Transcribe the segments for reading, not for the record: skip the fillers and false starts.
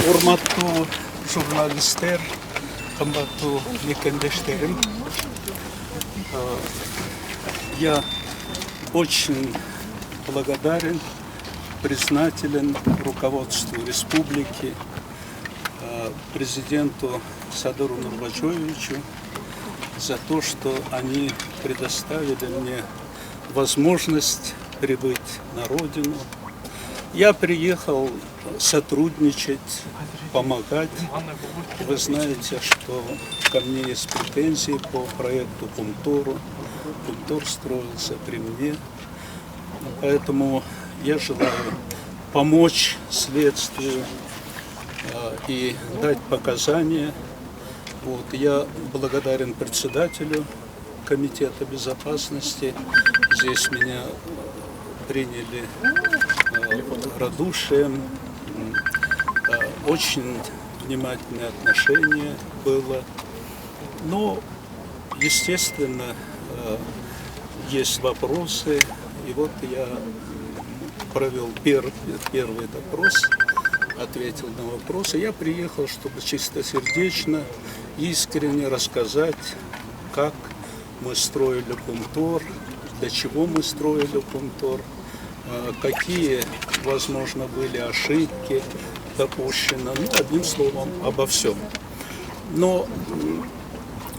Урматтуу журналисттер, кымбаттуу мекендештерим, я очень благодарен, признателен руководству республики, президенту Садыру Нурбачевичу за то, что они предоставили мне возможность прибыть на родину. Я приехал сотрудничать, помогать. Вы знаете, что ко мне есть претензии по проекту Кумтору. Кумтор строился при мне. Поэтому я желаю помочь следствию и дать показания. Вот, я благодарен председателю комитета безопасности. Здесь меня приняли радушием, очень внимательное отношение было. Но, естественно, есть вопросы. И вот я провел первый допрос, ответил на вопросы. Я приехал, чтобы чистосердечно, искренне рассказать, как мы строили Кумтор, для чего мы строили Кумтор, какие, возможно, были ошибки допущены. Ну, одним словом, обо всем. Но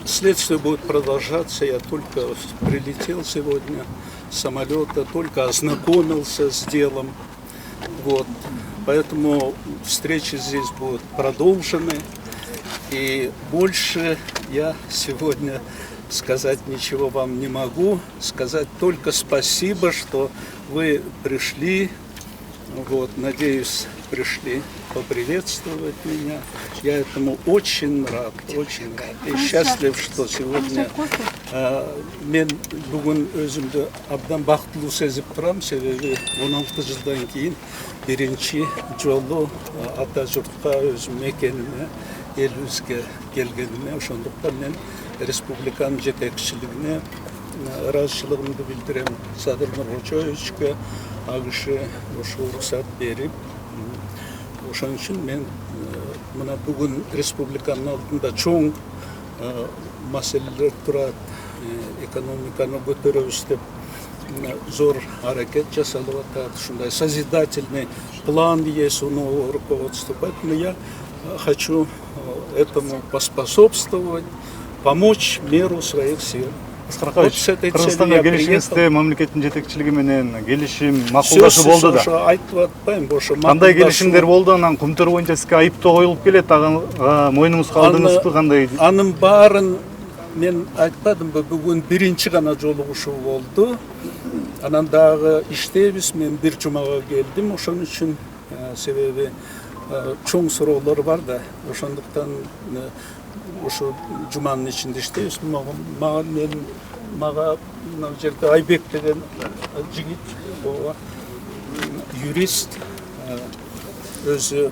следствие будет продолжаться. Я только прилетел сегодня с самолета, только ознакомился с делом. Вот. Поэтому встречи здесь будут продолжены. И больше я сегодня сказать ничего вам не могу. Сказать только спасибо, что вы пришли. Вот, надеюсь, пришли поприветствовать меня. Я этому очень рад, очень рад. И счастлив, что сегодня мен бүгін өзімді абдан бақыттылы сезіп тұрам, себебі 16 жылдан кейін бірінші жолы ата жұртқа өзім мекеніме, елімізге келгеніме, ошондуктан мен республиканың жетекшілігіне разышылығымды білдірем. Садыр Нурбачевичке агышы ошол уруксат берип, ошон үчүн мен мына бүгүн республиканын алдында чоң маселелер турат, экономиканы көтөрөбүз деп зор аракет жасалып атат, ушундай созидательный план есть у нового руководства. Поэтому я хочу этому поспособствовать, помочь меру своих сил. Кыргызстанга келишиңизде мамлекеттин жетекчилиги менен келишим макулдашуу болду да. Айтып атпайм, ошо кандай келишимдер болду? Анан Кумтор боюнча сизге айыптоо коюлуп келет, ага мойнуңузга алдыңызбы, кандай? Анын баарын мен айтпадымбы, бүгүн биринчи гана жолугушуу болду. Анан дагы иштейбиз, мен бир жумага келдим, ошон үчүн себеби чоң суроолор бар да, ошондуктан ошо жуманын ичинде иштейбиз. Мага мына жерде Айбек деген жигит, юрист, өзү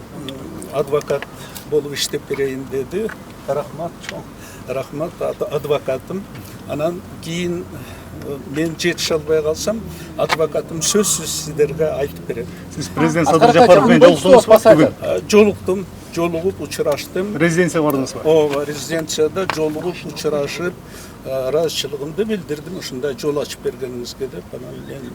адвокат болуп иштеп берейин деди. Рахмат, чоң рахмат, адвокатым. Анан кийин мен жетише албай калсам, адвокатым сөзсүз сиздерге айтып берет. Сиз президент Садыр Жапаров менен жолуктуңузбу бүгүн? Жолуктум, жолугуп учураштым. Резиденцияга бардыңызбы? Ооба, резиденцияда жолугуп учурашып, ыраазычылыгымды билдирдим, ушундай жол ачып бергениңизге деп. Анан мен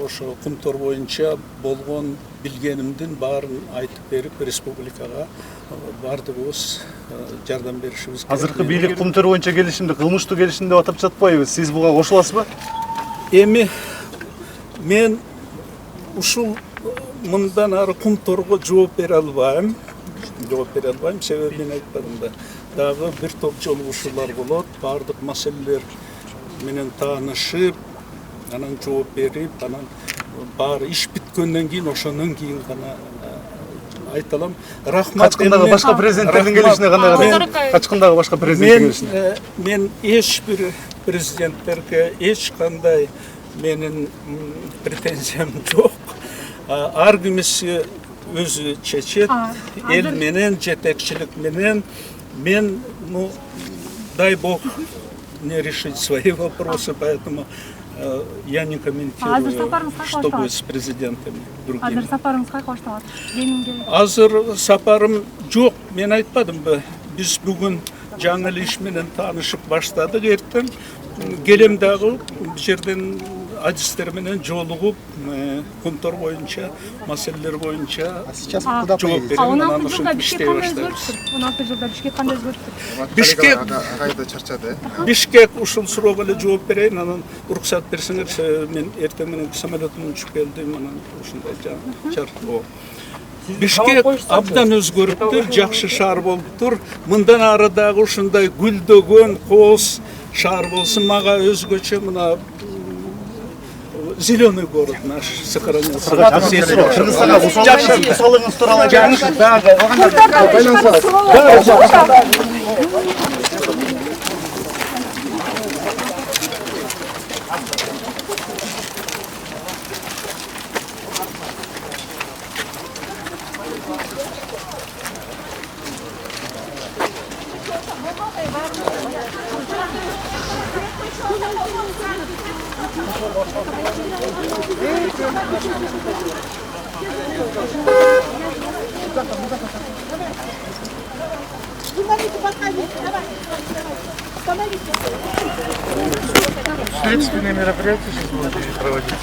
ошо Кумтор боюнча болгон билгенимдин баарын айтып берип, республикага бардыгыбыз жардам беришибиз керек. Азыркы бийлик Кумтор боюнча келишимди кылмыштуу келишим деп атап жатпайбы? Сиз буга кошуласызбы? Эми мен ушул мындан ары Кумторго жооп бере албайм. Себеби мен айтпадым да. Дагы бир топ жолугушуулар болот, бардык маселелер менен таанышып, анан жооп берип, анан баары иш бүткөндөн кийин, ошондон кийин гана айта алам. Рахмат. Качкындагы башка президенттердин келишине кандай карайсыз? Качкындагы башка президенттин келишине? Мен эч бир президенттерге эч кандай менин претензиям жок. Ар кимиси өзү чечет, эл менен, жетекчилик менен. Мен, дай Бог, мне решить свои вопросы, поэтому Я не Азыр сапарыңыз кайка что башталат? будет с президентами другими. Азыр сапарыңыз кайка башталат? Ленинге. Азыр сапарым жоқ, мен айтпадымбы. Біз бүгін жаңы ел иш менен таанышып баштадык, эртең келем дагы бул жерден адистер менен жолугуп, Кумтор боюнча, маселелер боюнча Сейчас куда жооп поедете? берем, 16 анан жылда ушинтип Бишкек иштей кандай баштайбыз. өзгөрүптүр? 16 жылда Бишкек кандай өзгөрүптүр? Бишкек Агайда чарчады. Бишкек ушул суроого эле жооп берейин, анан уруксат берсеңер, мен эртең менен самолеттон учуп келдим, анан ушундай чарт. Бишкек абдан өзгөрүптүр, жакшы шаар болуптур. Мындан ары дагы ушундай гүлдөгөн, кооз шаар болсун. Мага өзгөчө мына зеленый город наш сохранился. Кыргызстанга жакшы мисалыңыз тууралуу айтыңызчы. Следственные мероприятия сейчас будут проводиться.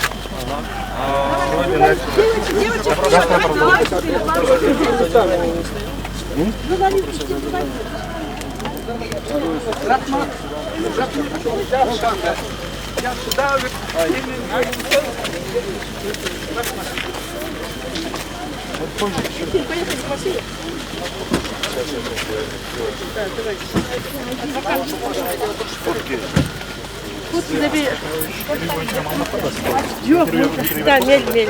Да, мель.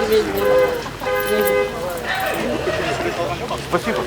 Спасибо.